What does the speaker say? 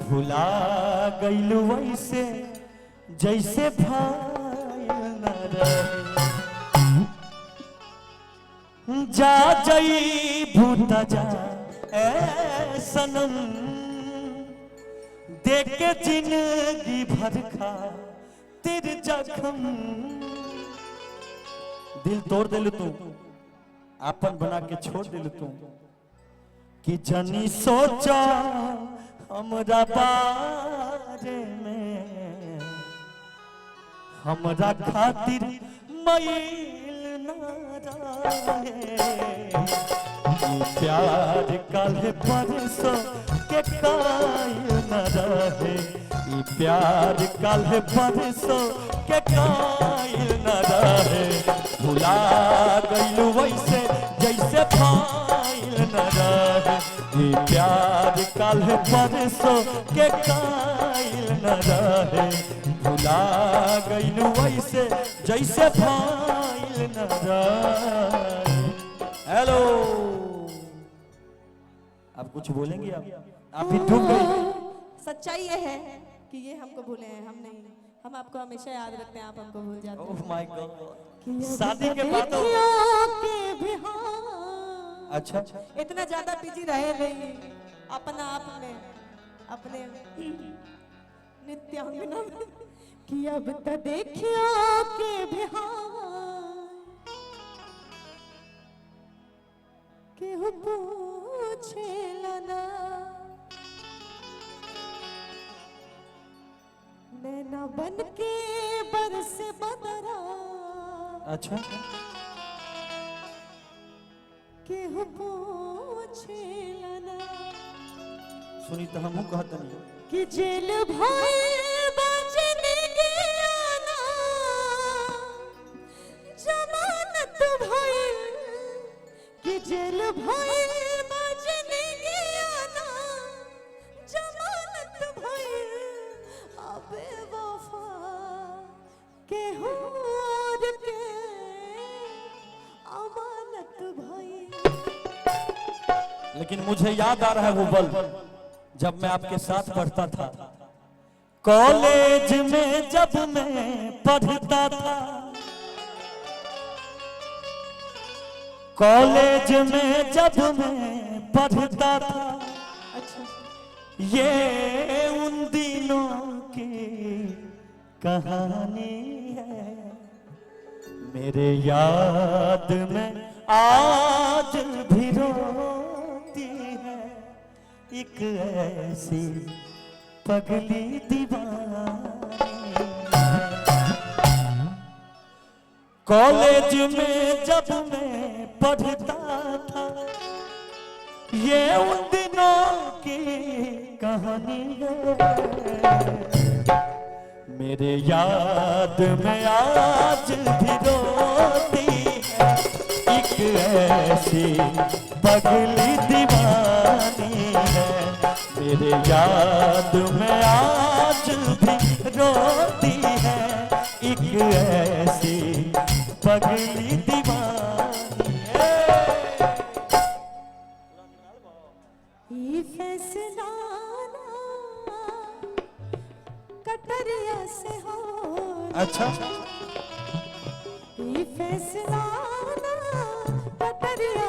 भुला गइलू वैसे जैसे भाई न रहे। जा जई भूता जा ए सनम, देख के जिंदगी भर खा तेरे जख्म। दिल तोड़ दिल तू, आपन बना के छोड़ दिल तू। कि जनी सोचा हमरा बारे में, हमरा खातिर मैल ना रहे। प्यार कल परसों के कायल न रहे। प्यार कल परसों के कायल न रहे। भुला गइलू वैसे जैसे फाइल न रहे। प्यार कल परसों के कायल न रहे। भुला गइलू वैसे जैसे फाइल न रहे। हेलो, आप कुछ बोलेंगे? आप भी डूब गई। सच्चाई ये है कि ये हमको भूले हैं, हम नहीं। हम आपको हमेशा याद रखते हैं, आप हमको भूल जाते हैं। ओह माय गॉड, शादी के बाद अच्छा इतना ज्यादा बिजी रहे नहीं अपना आप में, अपने नित्यांगना में कि अब तो देखियो के बिहार केहू पूछेला ना। नैना बन के बरस बदरा, अच्छा केहू पूछेला ना। सुनी तो हमहू कहत नहीं कि जेल भाई बजने गया जमानत भाई। कि जेल भाई बजने गया ना जमानत भाई। अबे वफा के होर के अमानत भाई। लेकिन मुझे याद आ रहा है वो पल जब मैं आपके साथ पढ़ता था। कॉलेज में जब मैं पढ़ता था, कॉलेज में जब मैं पढ़ता था। ये उन दिनों की कहानी है। मेरे याद में आज भी रोती है एक ऐसी पगली दीवानी। कॉलेज में जब मैं पढ़ता था, ये उन दिनों की कहानी है। मेरे याद में आज भी रोती है एक ऐसी पगली दीवानी है। मेरे याद में आज भी रोती है एक ऐसी पगली दीवानी है। ये फैसला कटरिया से हो। अच्छा, ये फैसला कटरिया